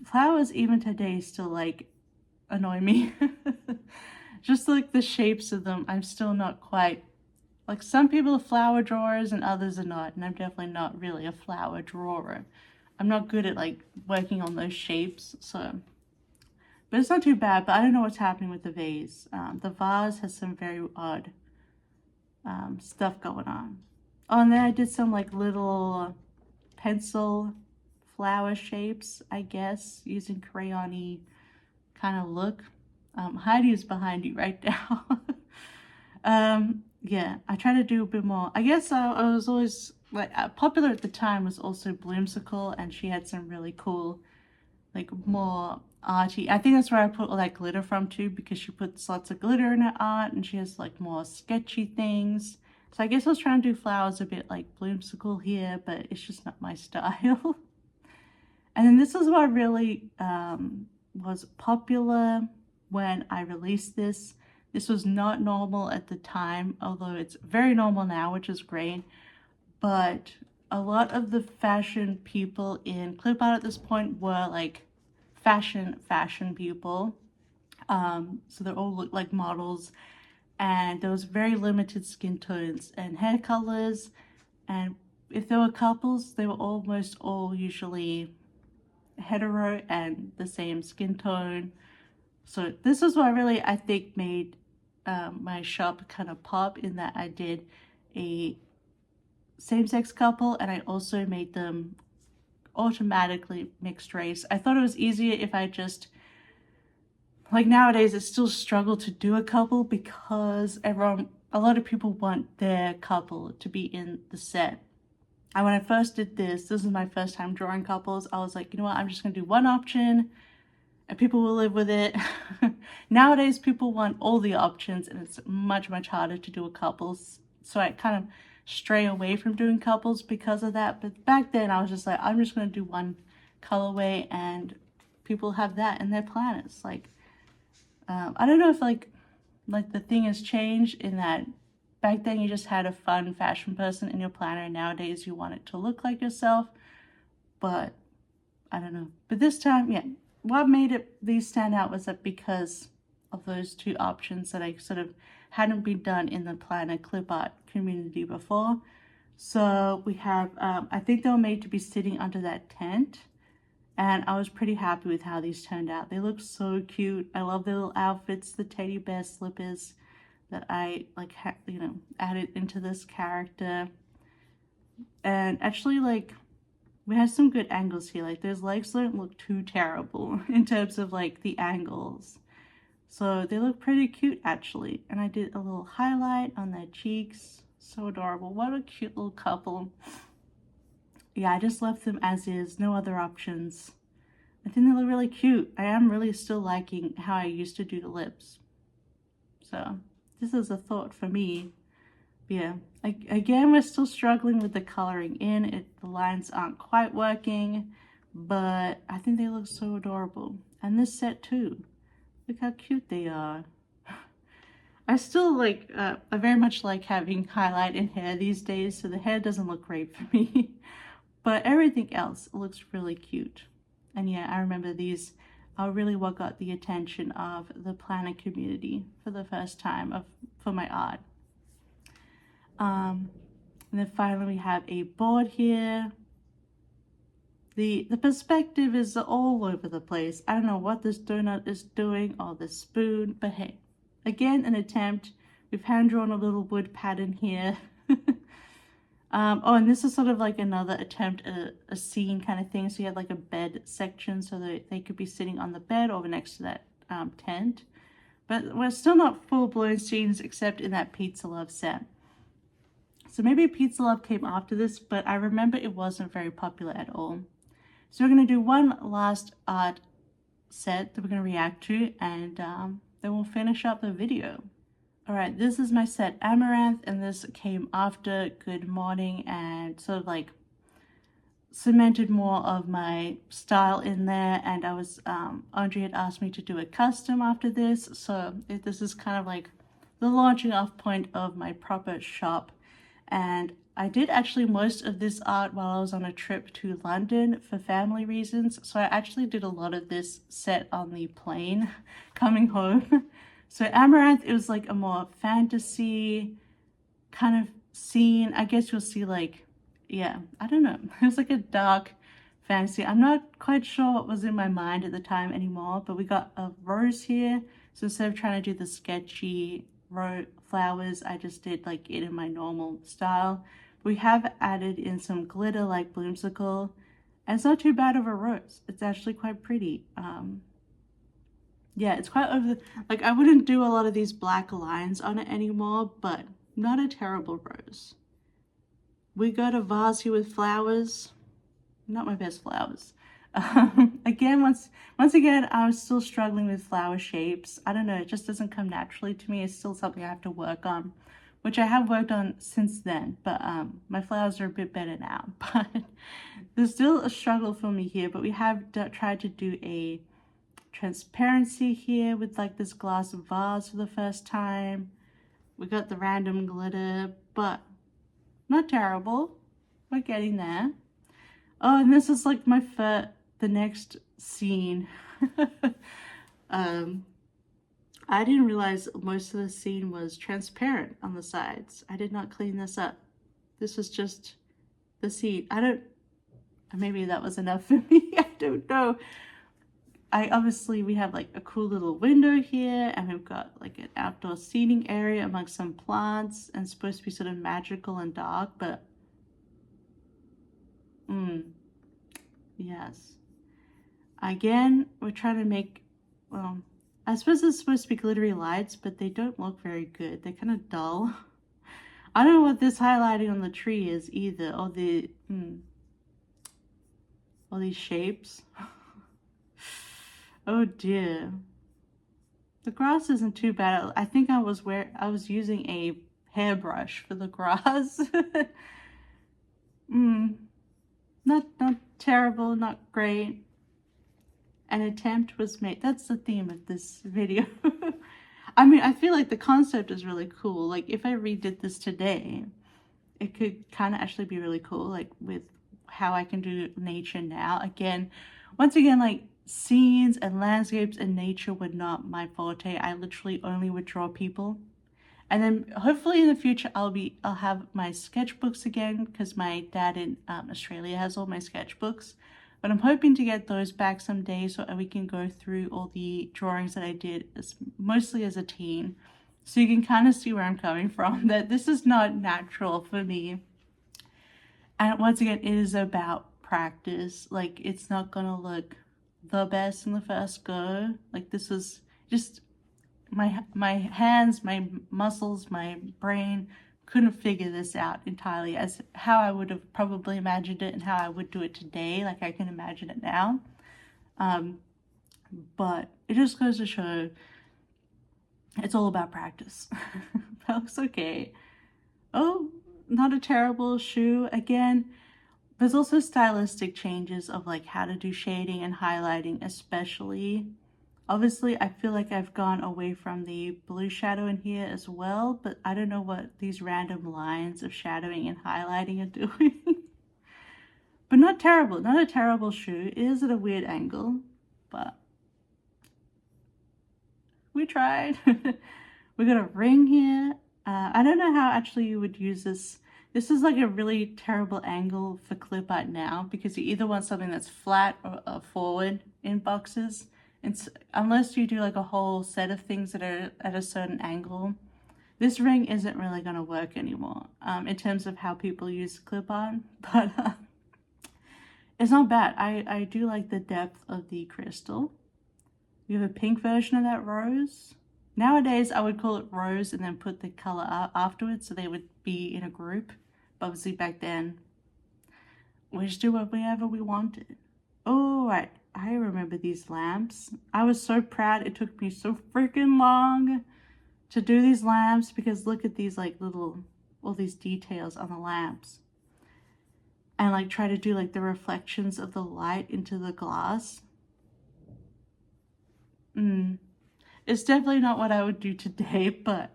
Flowers even today still like annoy me. Just like the shapes of them, I'm still not quite like, some people are flower drawers and others are not, and I'm definitely not really a flower drawer. I'm not good at like working on those shapes, so. But it's not too bad, but I don't know what's happening with the vase. The vase has some very odd stuff going on. Oh, and then I did some like little pencil flower shapes, I guess, using crayon-y kind of look. Heidi is behind you right now. Yeah, I try to do a bit more. I guess I was always like popular at the time was also Bloomsicle, and she had some really cool, like more arty. I think that's where I put all that glitter from too, because she puts lots of glitter in her art, and she has like more sketchy things. So I guess I was trying to do flowers a bit like Bloomsicle here, but it's just not my style. And then this is what really was popular when I released this. This was not normal at the time, although it's very normal now, which is great. But a lot of the fashion people in clip art at this point were like fashion people. So they all looked like models, and there was very limited skin tones and hair colors. And if there were couples, they were almost all usually hetero and the same skin tone. So this is what really, I think, made my shop kind of pop, in that I did a same-sex couple and I also made them automatically mixed race. I thought it was easier if I just, like nowadays, it's still a struggle to do a couple because a lot of people want their couple to be in the set. And when I first did this is my first time drawing couples, I was like, you know what, I'm just gonna do one option and people will live with it. Nowadays, people want all the options, and it's much harder to do a couples. So I kind of stray away from doing couples because of that. But back then, I was just like, I'm just going to do one colorway, and people have that in their planners. Like, I don't know if like the thing has changed in that back then you just had a fun fashion person in your planner, and nowadays you want it to look like yourself. But I don't know. But this time, yeah. What made these stand out was that because of those two options that I sort of hadn't been done in the planner clip art community before. So we have, I think they were made to be sitting under that tent, and I was pretty happy with how these turned out. They look so cute. I love the little outfits, the teddy bear slippers that I like, you know, added into this character. And actually, like, we have some good angles here. Like, those legs don't look too terrible in terms of like the angles. So they look pretty cute actually. And I did a little highlight on their cheeks. So adorable. What a cute little couple. Yeah, I just left them as is, no other options. I think they look really cute. I am really still liking how I used to do the lips. So this is a thought for me. Yeah, again, we're still struggling with the coloring in. The lines aren't quite working, but I think they look so adorable. And this set too. Look how cute they are. I still like, I very much like having highlight in hair these days, so the hair doesn't look great for me. But everything else looks really cute. And yeah, I remember these are really what got the attention of the planner community for the first time for my art. And then finally we have a board here. The perspective is all over the place. I don't know what this donut is doing, or the spoon, but hey, again, an attempt. We've hand drawn a little wood pattern here. Oh, and this is sort of like another attempt at a scene kind of thing. So you have like a bed section so that they could be sitting on the bed over next to that tent. But we're still not full-blown scenes except in that Pizza Love set. So maybe Pizza Love came after this, but I remember it wasn't very popular at all. So we're going to do one last art set that we're going to react to, and then we'll finish up the video. Alright, this is my set Amaranth, and this came after Good Morning and sort of like cemented more of my style in there. And I was, Andre had asked me to do a custom after this, so this is kind of like the launching off point of my proper shop. And I did actually most of this art while I was on a trip to London for family reasons. So I actually did a lot of this set on the plane coming home. So Amaranth, it was like a more fantasy kind of scene. I guess you'll see like, yeah, I don't know. It was like a dark fantasy. I'm not quite sure what was in my mind at the time anymore, but we got a rose here. So instead of trying to do the sketchy flowers, I just did like it in my normal style. We have added in some glitter like bloomsicle, and it's not too bad of a rose. It's actually quite pretty. Yeah, it's quite over like I wouldn't do a lot of these black lines on it anymore, but not a terrible rose. We got a vase here with flowers. Not my best flowers. Again, once again, I was still struggling with flower shapes. I don't know, it just doesn't come naturally to me. It's still something I have to work on, which I have worked on since then, but my flowers are a bit better now. But there's still a struggle for me here, but we have tried to do a transparency here with like this glass vase for the first time. We got the random glitter, but not terrible. We're getting there. Oh, and this is like the next scene. I didn't realize most of the scene was transparent on the sides. I did not clean this up. This was just the scene. Maybe that was enough for me. I don't know. Obviously we have like a cool little window here, and we've got like an outdoor seating area amongst some plants, and it's supposed to be sort of magical and dark, but yes. Again, we're trying to make, well, I suppose it's supposed to be glittery lights, but they don't look very good. They're kind of dull. I don't know what this highlighting on the tree is either, or all these shapes. Oh dear. The grass isn't too bad. I think I was using a hairbrush for the grass. Not terrible, not great. An attempt was made. That's the theme of this video. I mean, I feel like the concept is really cool. Like if I redid this today, it could kind of actually be really cool, like with how I can do nature now. Once again, like scenes and landscapes and nature were not my forte. I literally only would draw people. And then hopefully in the future I'll have my sketchbooks again, because my dad in Australia has all my sketchbooks. But I'm hoping to get those back someday so we can go through all the drawings that I did mostly as a teen. So you can kind of see where I'm coming from, that this is not natural for me. And once again, it is about practice. Like it's not gonna look the best in the first go. Like this is just my hands, my muscles, my brain couldn't figure this out entirely as how I would have probably imagined it and how I would do it today. Like I can imagine it now. But it just goes to show it's all about practice. That looks okay. Oh, not a terrible shoe. Again, there's also stylistic changes of like how to do shading and highlighting, especially. Obviously, I feel like I've gone away from the blue shadow in here as well, but I don't know what these random lines of shadowing and highlighting are doing. But not terrible, not a terrible shoe. It is at a weird angle, but we tried. We got a ring here. I don't know how actually you would use this. This is like a really terrible angle for clip art now, because you either want something that's flat or forward in boxes. Unless you do like a whole set of things that are at a certain angle, this ring isn't really going to work anymore in terms of how people use clip art. But it's not bad. I do like the depth of the crystal. We have a pink version of that rose. Nowadays I would call it rose and then put the color up afterwards so they would be in a group. But obviously back then we just do whatever we wanted. Oh, right. I remember these lamps. I was so proud. It took me so freaking long to do these lamps, because look at these like all these details on the lamps. And like try to do like the reflections of the light into the glass. It's definitely not what I would do today, but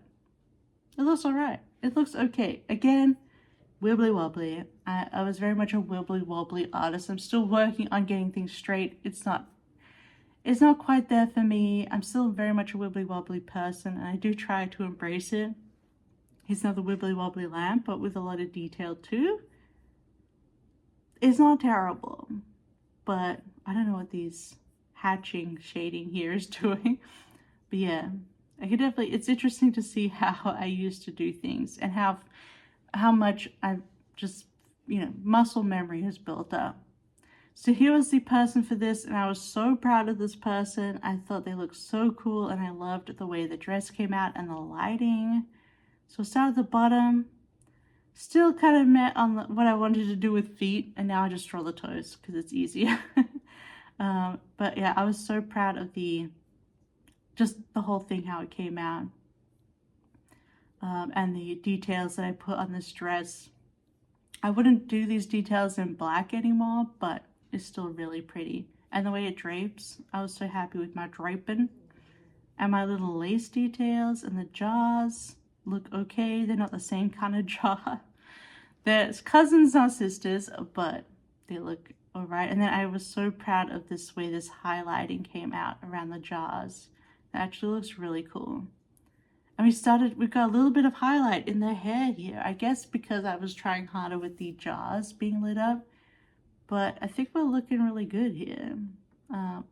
It looks alright. It looks okay. Again, wibbly wobbly. I was very much a wibbly wobbly artist. I'm still working on getting things straight. It's not quite there for me. I'm still very much a wibbly wobbly person, and I do try to embrace it. Here's another wibbly wobbly lamp, but with a lot of detail too. It's not terrible, but I don't know what these hatching shading here is doing. But yeah, I could definitely, it's interesting to see how I used to do things and how much I've just, you know, muscle memory has built up. So here was the person for this, and I was so proud of this person. I thought they looked so cool, and I loved the way the dress came out and the lighting. So start at the bottom. Still kind of met on what I wanted to do with feet, and now I just draw the toes because it's easier. But yeah, I was so proud of just the whole thing, how it came out. And the details that I put on this dress. I wouldn't do these details in black anymore, but it's still really pretty. And the way it drapes, I was so happy with my draping. And my little lace details and the jars look okay. They're not the same kind of jar. They're cousins, not sisters, but they look alright. And then I was so proud of this way this highlighting came out around the jars. It actually looks really cool. And we've got a little bit of highlight in the hair here. I guess because I was trying harder with the jars being lit up. But I think we're looking really good here.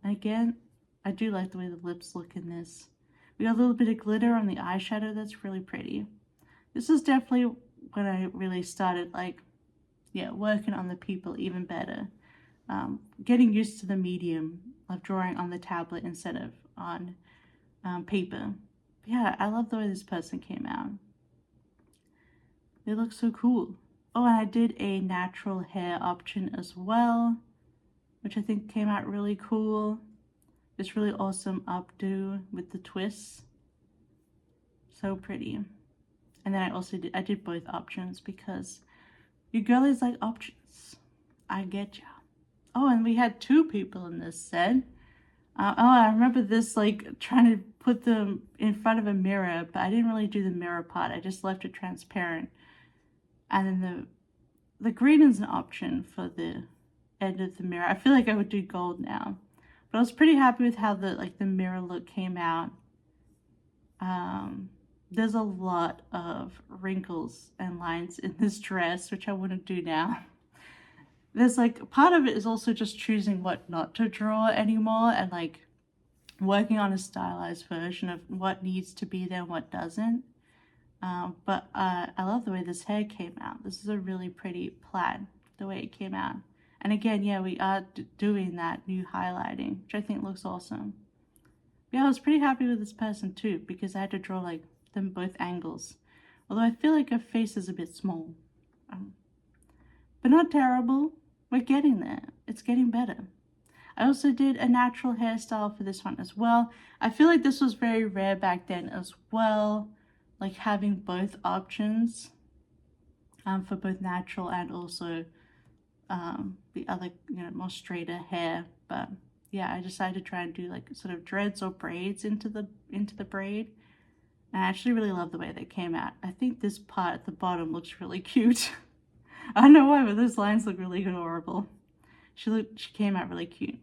Again, I do like the way the lips look in this. We got a little bit of glitter on the eyeshadow. That's really pretty. This is definitely when I really started, like, yeah, working on the people even better. Getting used to the medium of drawing on the tablet instead of on paper. But yeah, I love the way this person came out. They look so cool. Oh, and I did a natural hair option as well, which I think came out really cool. This really awesome updo with the twists. So pretty. And then I did both options because your girlies like options. I get ya. Oh, and we had two people in this set. Oh, I remember this, like, trying to put them in front of a mirror, but I didn't really do the mirror part. I just left it transparent. And then the green is an option for the end of the mirror. I feel like I would do gold now. But I was pretty happy with how the mirror look came out. There's a lot of wrinkles and lines in this dress, which I wouldn't do now. There's part of it is also just choosing what not to draw anymore and working on a stylized version of what needs to be there and what doesn't. But I love the way this hair came out. This is a really pretty plaid, the way it came out. And again, yeah, we are doing that new highlighting, which I think looks awesome. Yeah, I was pretty happy with this person too, because I had to draw them both angles. Although I feel like her face is a bit small. But not terrible. We're getting there. It's getting better. I also did a natural hairstyle for this one as well. I feel like this was very rare back then as well. Like having both options for both natural and also the other, more straighter hair. But yeah, I decided to try and do sort of dreads or braids into the braid. And I actually really love the way they came out. I think this part at the bottom looks really cute. I don't know why, but those lines look really adorable. She came out really cute.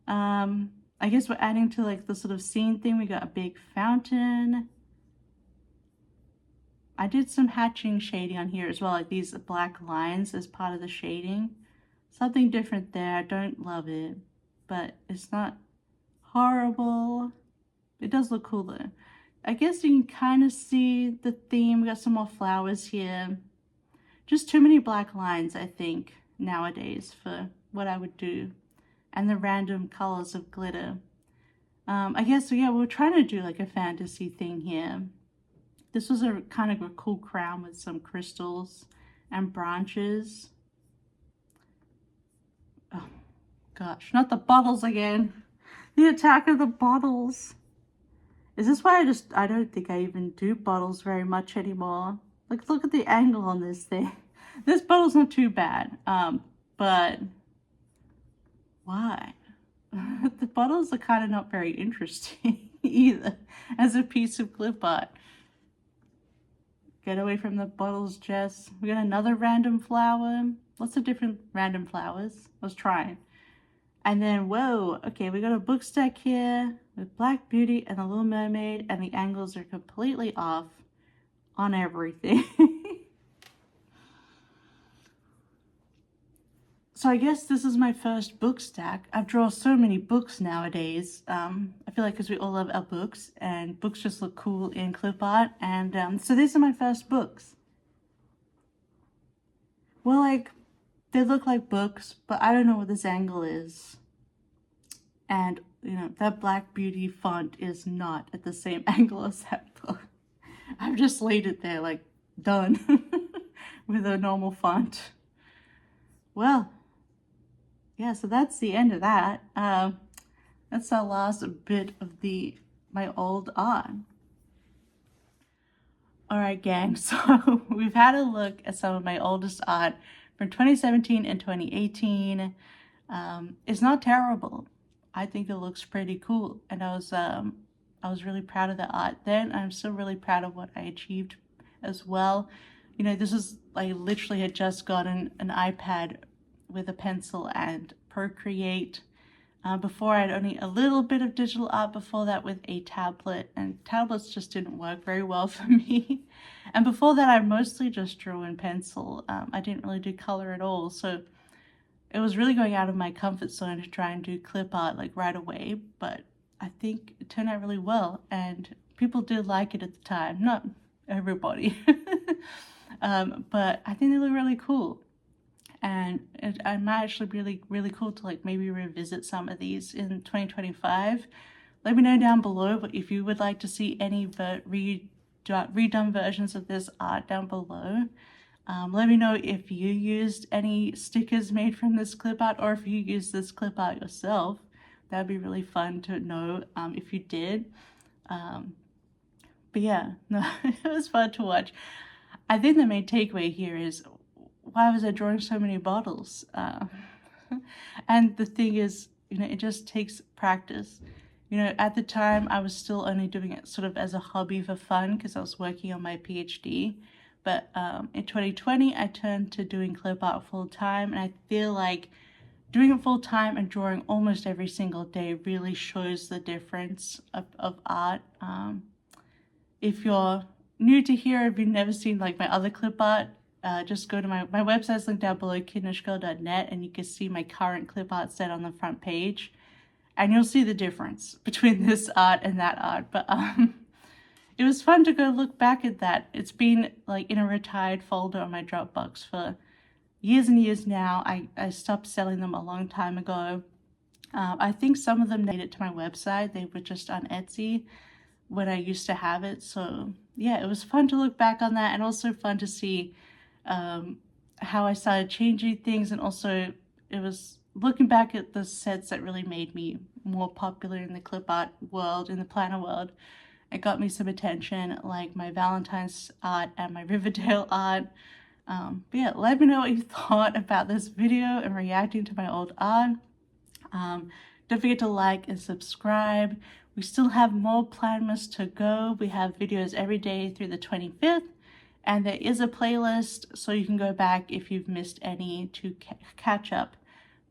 I guess we're adding to the sort of scene thing. We got a big fountain. I did some hatching shading on here as well, like these black lines as part of the shading. Something different there. I don't love it, but it's not horrible. It does look cool though. I guess you can kind of see the theme. We got some more flowers here. Just too many black lines, I think, nowadays for what I would do. And the random colors of glitter. I guess, yeah, we're trying to do a fantasy thing here. This was a kind of a cool crown with some crystals and branches. Oh, gosh, not the bottles again. The attack of the bottles. Is this why I don't think I even do bottles very much anymore? Look at the angle on this thing. This bottle's not too bad, but why? The bottles are kind of not very interesting either as a piece of clip art. Get away from the bottles, Jess. We got another random flower. Lots of different random flowers. Let's try. And then, whoa, okay, we got a book stack here with Black Beauty and the Little Mermaid, and the angles are completely off on everything. So I guess this is my first book stack. I've drawn so many books nowadays. I feel like because we all love our books, and books just look cool in clip art. And so these are my first books. Well, like, they look like books, but I don't know what this angle is. And, you know, that Black Beauty font is not at the same angle as that book. I've just laid it there, like, done, with a normal font. Well, yeah, so that's the end of that. That's the last bit of my old art. Alright gang, so we've had a look at some of my oldest art from 2017 and 2018. It's not terrible. I think it looks pretty cool, and I was really proud of the art then. I'm still really proud of what I achieved as well. You know, this is, I literally had just gotten an iPad with a pencil and Procreate. Before I had only a little bit of digital art before that with a tablet, and tablets just didn't work very well for me. And before that I mostly just drew in pencil. I didn't really do color at all, so it was really going out of my comfort zone to try and do clip art like right away, but I think it turned out really well and people did like it at the time. Not everybody, but I think they look really cool. And it might actually be really cool to like maybe revisit some of these in 2025. Let me know down below if you would like to see any redone versions of this art down below. Let me know if you used any stickers made from this clip art, or if you used this clip art yourself. That'd be really fun to know if you did. But yeah, no, it was fun to watch. I think the main takeaway here is, why was I drawing so many bottles? And the thing is, you know, it just takes practice. You know, at the time I was still only doing it sort of as a hobby for fun because I was working on my PhD. But in 2020 I turned to doing clip art full time, and I feel like doing it full time and drawing almost every single day really shows the difference of art. If you're new to here, if you've never seen like my other clip art, just go to my website's linked down below, kittenishgirl.net, and you can see my current clip art set on the front page, and you'll see the difference between this art and that art. But it was fun to go look back at that. It's been like in a retired folder on my Dropbox for years and years now. I stopped selling them a long time ago. I think some of them made it to my website. They were just on Etsy when I used to have it. So yeah, it was fun to look back on that, and also fun to see how I started changing things. And also it was looking back at the sets that really made me more popular in the clip art world, in the planner world. It got me some attention, like my Valentine's art and my Riverdale art. But yeah, let me know what you thought about this video and reacting to my old art. Don't forget to like and subscribe. We still have more Planmas to go. We have videos every day through the 25th. And there is a playlist, so you can go back if you've missed any to catch up.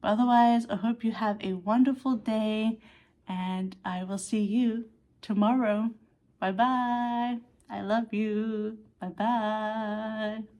But otherwise, I hope you have a wonderful day, and I will see you tomorrow. Bye-bye. I love you. Bye-bye.